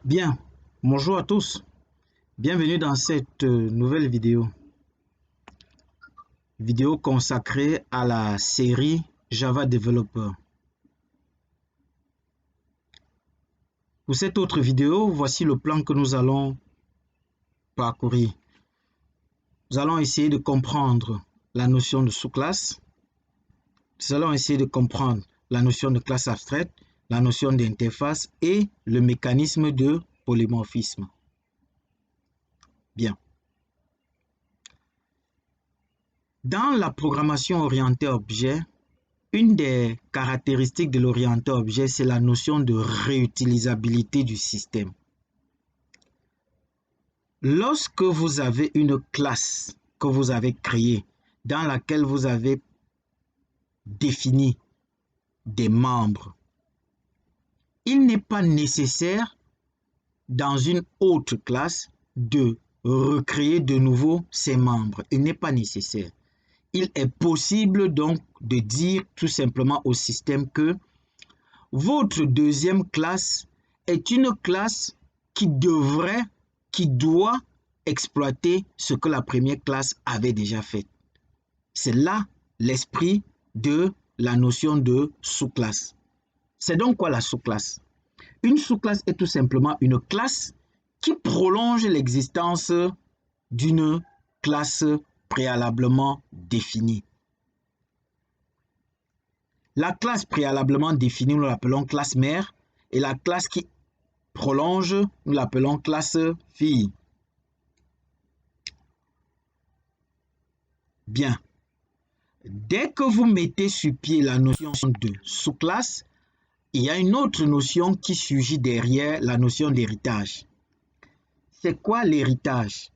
Bien, bonjour à tous, bienvenue dans cette nouvelle vidéo consacrée à la série Java Developer. Pour cette autre vidéo, voici le plan que nous allons parcourir. Nous allons essayer de comprendre la notion de sous-classe, nous allons essayer de comprendre la notion de classe abstraite, la notion d'interface et le mécanisme de polymorphisme. Bien. Dans la programmation orientée objet, une des caractéristiques de l'orienté objet, c'est la notion de réutilisabilité du système. Lorsque vous avez une classe que vous avez créée, dans laquelle vous avez défini des membres, il n'est pas nécessaire dans une autre classe de recréer de nouveau ces membres. Il n'est pas nécessaire. Il est possible donc de dire tout simplement au système que votre deuxième classe est une classe qui doit exploiter ce que la première classe avait déjà fait. C'est là l'esprit de la notion de sous-classe. C'est donc quoi la sous-classe? Une sous-classe est tout simplement une classe qui prolonge l'existence d'une classe préalablement définie. La classe préalablement définie, nous l'appelons classe mère, et la classe qui prolonge, nous l'appelons classe fille. Bien. Dès que vous mettez sur pied la notion de sous-classe, il y a une autre notion qui surgit derrière la notion d'héritage. C'est quoi l'héritage?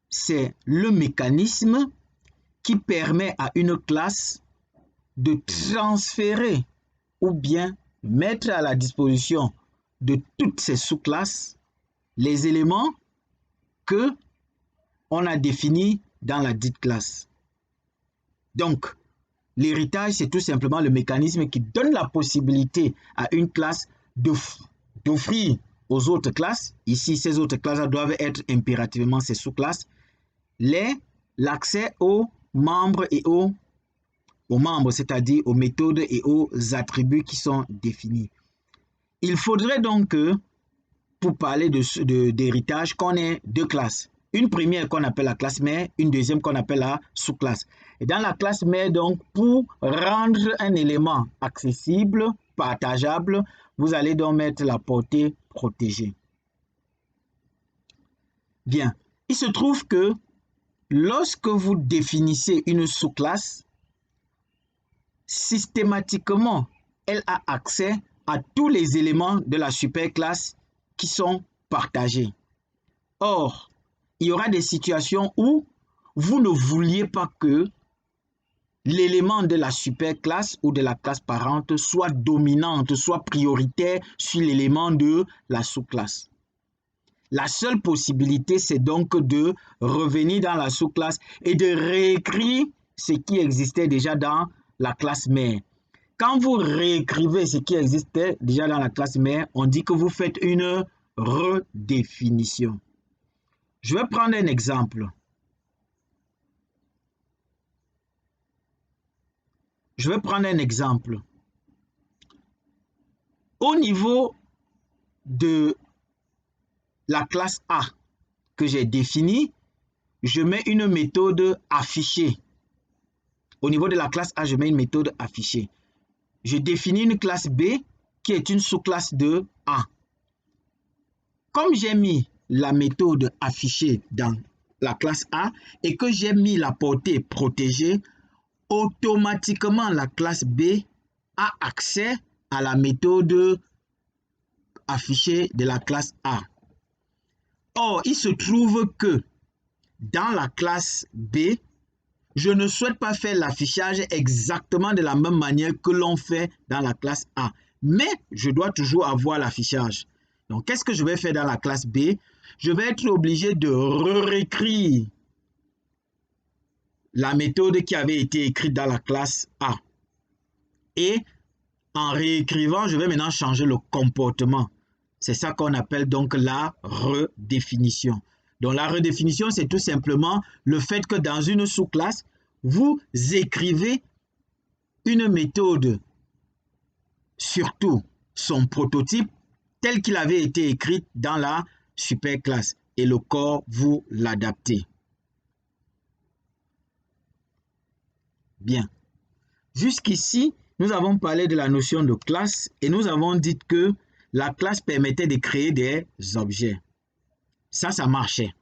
C'est le mécanisme qui permet à une classe de transférer ou bien mettre à la disposition de toutes ces sous-classes les éléments que on a définis dans la dite classe. Donc, l'héritage, c'est tout simplement le mécanisme qui donne la possibilité à une classe d'offrir aux autres classes, ici ces autres classes doivent être impérativement ces sous-classes, l'accès aux membres et aux membres, c'est-à-dire aux méthodes et aux attributs qui sont définis. Il faudrait donc que, pour parler d'héritage, qu'on ait deux classes. Une première qu'on appelle la classe mère, une deuxième qu'on appelle la sous-classe. Et dans la classe mère, donc, pour rendre un élément accessible, partageable, vous allez donc mettre la portée protégée. Bien, il se trouve que lorsque vous définissez une sous-classe, systématiquement, elle a accès à tous les éléments de la superclasse qui sont partagés. Or, il y aura des situations où vous ne vouliez pas que l'élément de la superclasse ou de la classe parente soit dominante, soit prioritaire sur l'élément de la sous-classe. La seule possibilité, c'est donc de revenir dans la sous-classe et de réécrire ce qui existait déjà dans la classe mère. Quand vous réécrivez ce qui existait déjà dans la classe mère, on dit que vous faites une redéfinition. Je vais prendre un exemple. Au niveau de la classe A que j'ai définie, je mets une méthode affichée. Au niveau de la classe A, je mets une méthode affichée. Je définis une classe B qui est une sous-classe de A. Comme j'ai mis la méthode affichée dans la classe A et que j'ai mis la portée protégée, automatiquement la classe B a accès à la méthode affichée de la classe A. Or, il se trouve que dans la classe B, je ne souhaite pas faire l'affichage exactement de la même manière que l'on fait dans la classe A. Mais je dois toujours avoir l'affichage. Donc, qu'est-ce que je vais faire dans la classe B? Je vais être obligé de réécrire la méthode qui avait été écrite dans la classe A. Et en réécrivant, je vais maintenant changer le comportement. C'est ça qu'on appelle donc la redéfinition. Donc la redéfinition, c'est tout simplement le fait que dans une sous-classe, vous écrivez une méthode, surtout son prototype, tel qu'il avait été écrit dans la superclasse. Et le corps, vous l'adaptez. Bien. Jusqu'ici, nous avons parlé de la notion de classe et nous avons dit que la classe permettait de créer des objets. Ça marchait.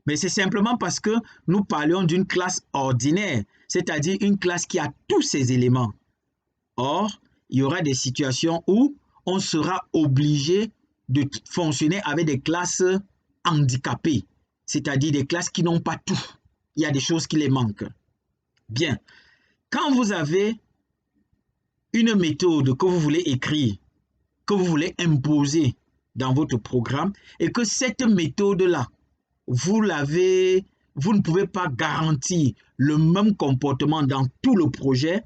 Mais c'est simplement parce que nous parlions d'une classe ordinaire, c'est-à-dire une classe qui a tous ses éléments. Or, il y aura des situations où on sera obligé de fonctionner avec des classes handicapées, c'est-à-dire des classes qui n'ont pas tout. Il y a des choses qui les manquent. Bien. Quand vous avez une méthode que vous voulez écrire, que vous voulez imposer dans votre programme et que cette méthode-là, vous ne pouvez pas garantir le même comportement dans tout le projet,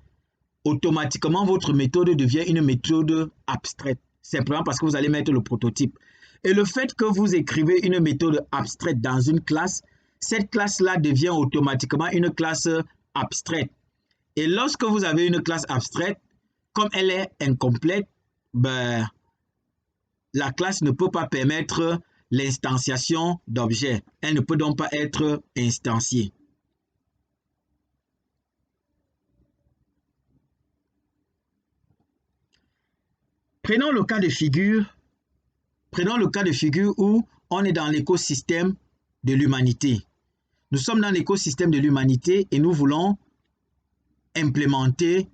automatiquement votre méthode devient une méthode abstraite, simplement parce que vous allez mettre le prototype. Et le fait que vous écrivez une méthode abstraite dans une classe, cette classe-là devient automatiquement une classe abstraite. Et lorsque vous avez une classe abstraite, comme elle est incomplète, la classe ne peut pas permettre l'instanciation d'objets. Elle ne peut donc pas être instanciée. Prenons le cas de figure où on est dans l'écosystème de l'humanité. Nous sommes dans l'écosystème de l'humanité et nous voulons implémenter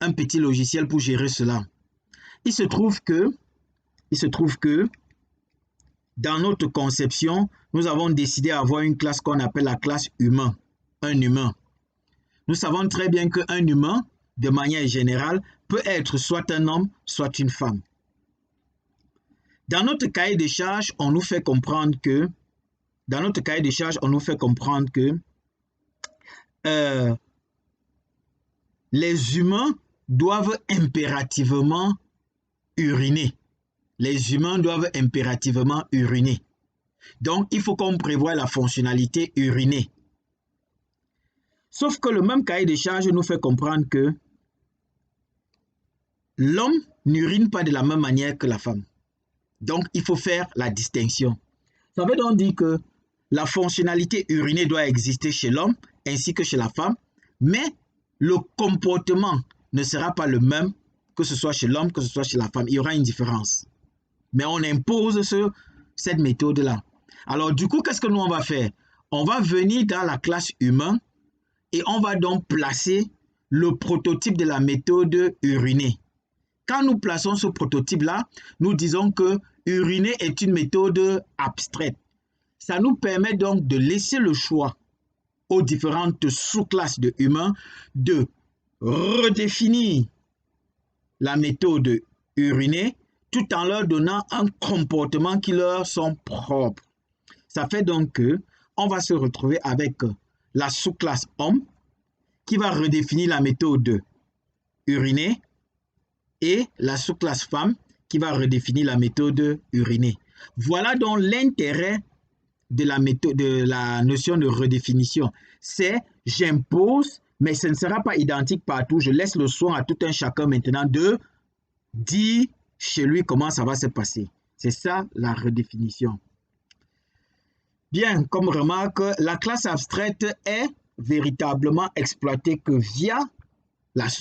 un petit logiciel pour gérer cela. Il se trouve que dans notre conception, nous avons décidé d'avoir une classe qu'on appelle la classe humain, un humain. Nous savons très bien qu'un humain, de manière générale, peut être soit un homme, soit une femme. Dans notre cahier de charges, on nous fait comprendre que les humains doivent impérativement uriner. Les humains doivent impérativement uriner. Donc, il faut qu'on prévoie la fonctionnalité uriner. Sauf que le même cahier de charges nous fait comprendre que l'homme n'urine pas de la même manière que la femme. Donc, il faut faire la distinction. Ça veut donc dire que la fonctionnalité urinée doit exister chez l'homme ainsi que chez la femme, mais le comportement ne sera pas le même que ce soit chez l'homme, que ce soit chez la femme. Il y aura une différence. Mais on impose cette méthode-là. Alors, du coup, qu'est-ce que nous, on va faire? On va venir dans la classe humain et on va donc placer le prototype de la méthode uriner. Quand nous plaçons ce prototype-là, nous disons que uriner est une méthode abstraite. Ça nous permet donc de laisser le choix aux différentes sous-classes de humains de redéfinir la méthode uriner tout en leur donnant un comportement qui leur sont propres. Ça fait donc que on va se retrouver avec la sous-classe homme qui va redéfinir la méthode uriner et la sous-classe femme qui va redéfinir la méthode uriner. Voilà donc l'intérêt de la notion de redéfinition. C'est j'impose, mais ce ne sera pas identique partout. Je laisse le soin à tout un chacun maintenant de dire chez lui comment ça va se passer. C'est ça la redéfinition. Bien, comme remarque, la classe abstraite est véritablement exploitée que via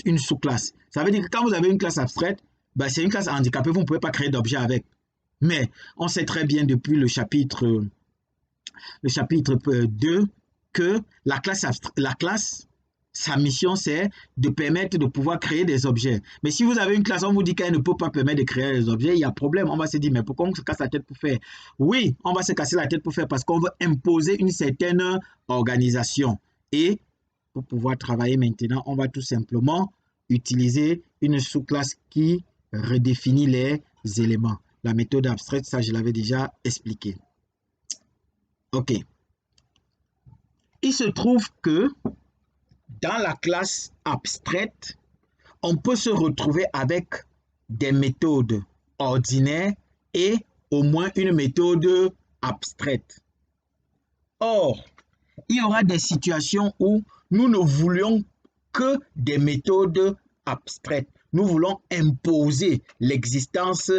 une sous-classe. Ça veut dire que quand vous avez une classe abstraite, c'est une classe handicapée, vous ne pouvez pas créer d'objet avec. Mais on sait très bien depuis le chapitre 2 que la classe, sa mission, c'est de permettre de pouvoir créer des objets. Mais si vous avez une classe, on vous dit qu'elle ne peut pas permettre de créer des objets, il y a problème. On va se dire, mais pourquoi on se casse la tête pour faire? Oui, on va se casser la tête pour faire parce qu'on veut imposer une certaine organisation. Et pour pouvoir travailler maintenant, on va tout simplement utiliser une sous-classe qui redéfinit les éléments. La méthode abstraite, ça, je l'avais déjà expliqué. OK. Il se trouve que dans la classe abstraite, on peut se retrouver avec des méthodes ordinaires et au moins une méthode abstraite. Or, il y aura des situations où nous ne voulions que des méthodes abstraites. Nous voulons imposer l'existence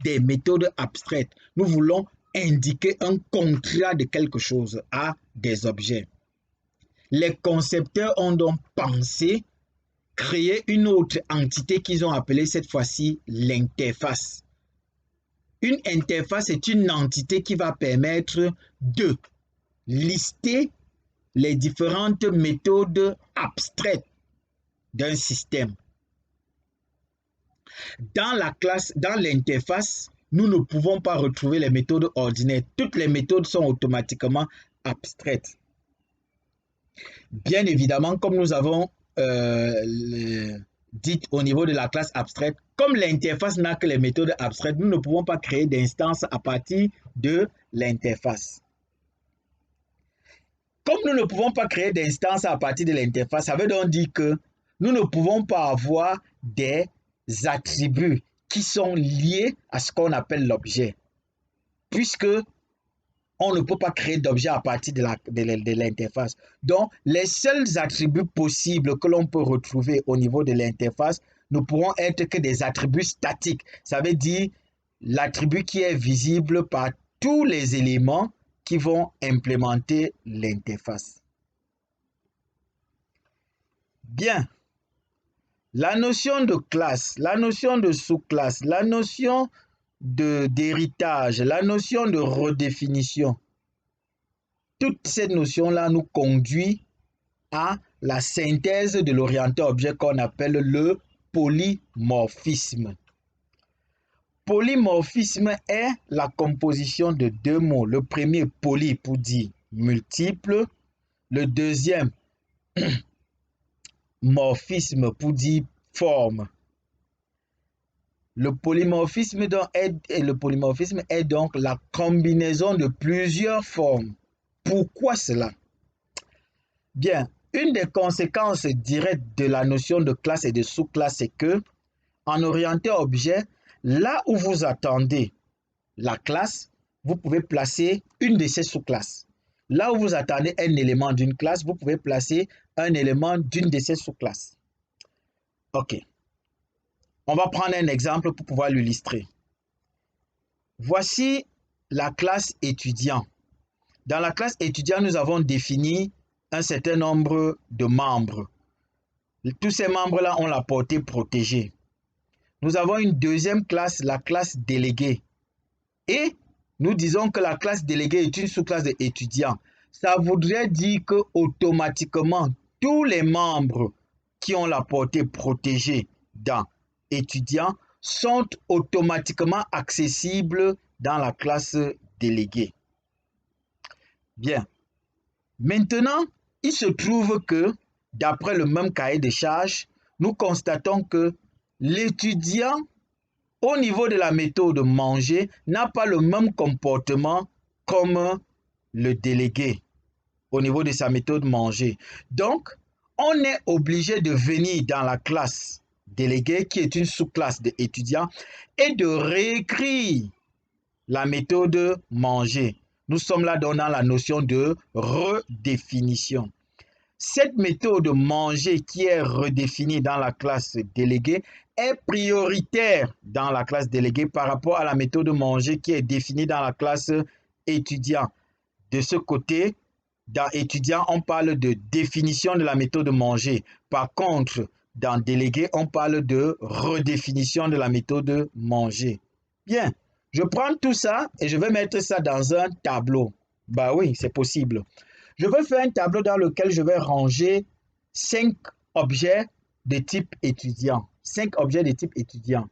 des méthodes abstraites. Nous voulons indiquer un contrat de quelque chose à des objets. Les concepteurs ont donc pensé créer une autre entité qu'ils ont appelée cette fois-ci l'interface. Une interface est une entité qui va permettre de lister les différentes méthodes abstraites d'un système. Dans la classe, dans l'interface, nous ne pouvons pas retrouver les méthodes ordinaires. Toutes les méthodes sont automatiquement abstraites. Bien évidemment, comme nous avons dit au niveau de la classe abstraite, comme l'interface n'a que les méthodes abstraites, nous ne pouvons pas créer d'instances à partir de l'interface. Comme nous ne pouvons pas créer d'instances à partir de l'interface, ça veut donc dire que nous ne pouvons pas avoir des attributs qui sont liés à ce qu'on appelle l'objet, puisque on ne peut pas créer d'objet à partir de l'interface. Donc, les seuls attributs possibles que l'on peut retrouver au niveau de l'interface ne pourront être que des attributs statiques. Ça veut dire l'attribut qui est visible par tous les éléments qui vont implémenter l'interface. Bien. La notion de classe, la notion de sous-classe, la notion d'héritage, la notion de redéfinition, toutes ces notions-là nous conduisent à la synthèse de l'orienté-objet qu'on appelle le polymorphisme. Polymorphisme est la composition de deux mots. Le premier, poly, pour dire multiple. Le deuxième, morphisme, pour dire forme. Le polymorphisme est donc la combinaison de plusieurs formes. Pourquoi cela? Bien, une des conséquences directes de la notion de classe et de sous-classe, c'est que, en orienté-objet, là où vous attendez la classe, vous pouvez placer une de ces sous-classes. Là où vous attendez un élément d'une classe, vous pouvez placer un élément d'une de ces sous-classes. OK. On va prendre un exemple pour pouvoir l'illustrer. Voici la classe étudiant. Dans la classe étudiant, nous avons défini un certain nombre de membres. Tous ces membres-là ont la portée protégée. Nous avons une deuxième classe, la classe déléguée. Et nous disons que la classe déléguée est une sous-classe d'étudiants. Ça voudrait dire que automatiquement, tous les membres qui ont la portée protégée dans étudiants sont automatiquement accessibles dans la classe déléguée. Bien. Maintenant, il se trouve que, d'après le même cahier de charges, nous constatons que l'étudiant, au niveau de la méthode manger, n'a pas le même comportement comme le délégué au niveau de sa méthode manger. Donc, on est obligé de venir dans la classe déléguée, qui est une sous-classe d'étudiants, et de réécrire la méthode manger. Nous sommes là dans la notion de redéfinition. Cette méthode manger qui est redéfinie dans la classe déléguée est prioritaire dans la classe déléguée par rapport à la méthode manger qui est définie dans la classe étudiant. De ce côté, dans étudiant, on parle de définition de la méthode manger. Par contre, dans délégué, on parle de redéfinition de la méthode manger. Bien, je prends tout ça et je vais mettre ça dans un tableau. Bah oui, c'est possible. Je vais faire un tableau dans lequel je vais ranger 5 objets de type étudiant. 5 objets de type étudiant.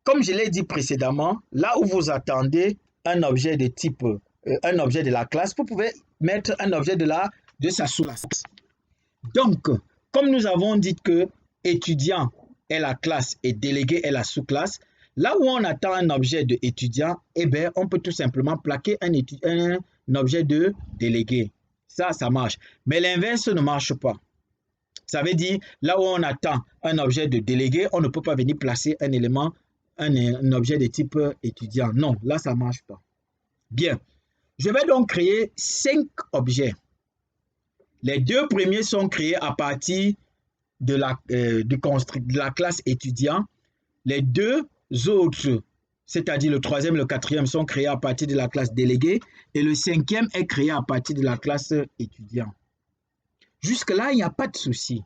Comme je l'ai dit précédemment, là où vous attendez un objet de type, un objet de la classe, vous pouvez mettre un objet de sa sous-classe. Donc, comme nous avons dit que étudiant est la classe et délégué est la sous-classe, là où on attend un objet de étudiant, eh bien, on peut tout simplement plaquer un objet de délégué. Ça marche. Mais l'inverse ne marche pas. Ça veut dire, là où on attend un objet de délégué, on ne peut pas venir placer un élément, un objet de type étudiant. Non, là, ça ne marche pas. Bien. Je vais donc créer 5 objets. Les 2 premiers sont créés à partir de la classe étudiant. Les 2 autres, c'est-à-dire le 3e et le 4e, sont créés à partir de la classe déléguée. Et le 5e est créé à partir de la classe étudiant. Jusque-là, il n'y a pas de souci.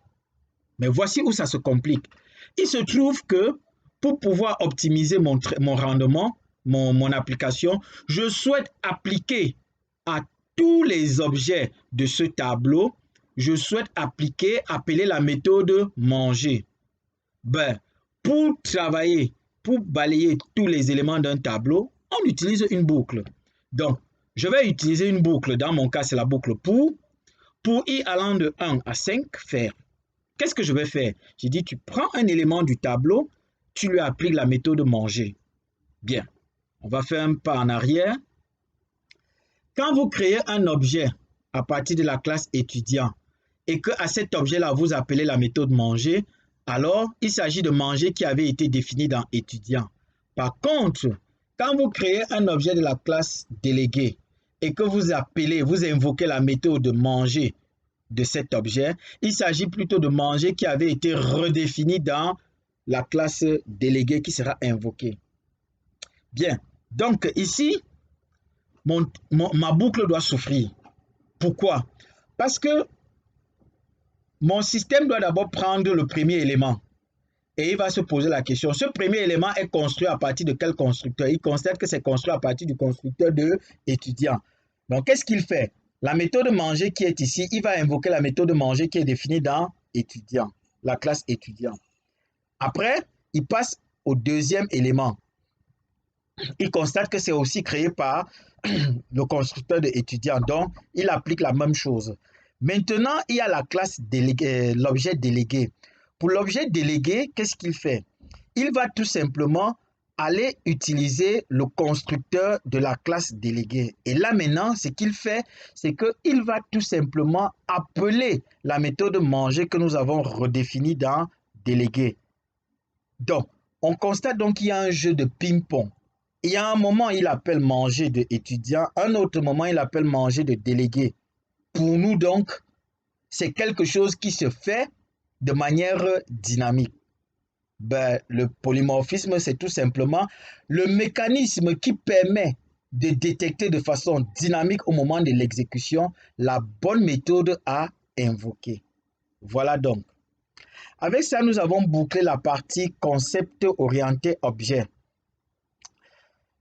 Mais voici où ça se complique. Il se trouve que pour pouvoir optimiser mon rendement, mon application, je souhaite appliquer à tous les objets de ce tableau, je souhaite appeler la méthode manger. Ben, pour travailler, pour balayer tous les éléments d'un tableau, on utilise une boucle. Donc, je vais utiliser une boucle. Dans mon cas, c'est la boucle pour y allant de 1 à 5 faire. Qu'est-ce que je vais faire? J'ai dit, tu prends un élément du tableau, tu lui appliques la méthode manger. Bien, on va faire un pas en arrière. Quand vous créez un objet à partir de la classe étudiant et qu'à cet objet-là, vous appelez la méthode manger, alors il s'agit de manger qui avait été défini dans étudiant. Par contre, quand vous créez un objet de la classe déléguée et que vous invoquez la méthode manger de cet objet, il s'agit plutôt de manger qui avait été redéfini dans la classe déléguée qui sera invoquée. Bien, donc ici, ma boucle doit souffrir. Pourquoi? Parce que mon système doit d'abord prendre le premier élément et il va se poser la question, ce premier élément est construit à partir de quel constructeur? Il constate que c'est construit à partir du constructeur de étudiant. Donc, qu'est-ce qu'il fait? La méthode manger qui est ici, il va invoquer la méthode manger qui est définie dans étudiant, la classe étudiant. Après, il passe au deuxième élément. Il constate que c'est aussi créé par le constructeur de étudiant. Donc, il applique la même chose. Maintenant, il y a la classe déléguée, l'objet délégué. Pour l'objet délégué, qu'est-ce qu'il fait? Il va tout simplement aller utiliser le constructeur de la classe déléguée. Et là maintenant, ce qu'il fait, c'est qu'il va tout simplement appeler la méthode manger que nous avons redéfinie dans délégué. Donc, on constate donc qu'il y a un jeu de ping-pong. Il y a un moment, il appelle manger de étudiant, un autre moment, il appelle manger de délégué. Pour nous donc, c'est quelque chose qui se fait de manière dynamique. Ben, le polymorphisme, c'est tout simplement le mécanisme qui permet de détecter de façon dynamique au moment de l'exécution la bonne méthode à invoquer. Voilà donc. Avec ça, nous avons bouclé la partie concept orienté objet.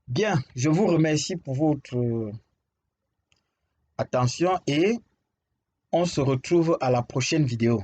Bien, je vous remercie pour votre attention et on se retrouve à la prochaine vidéo.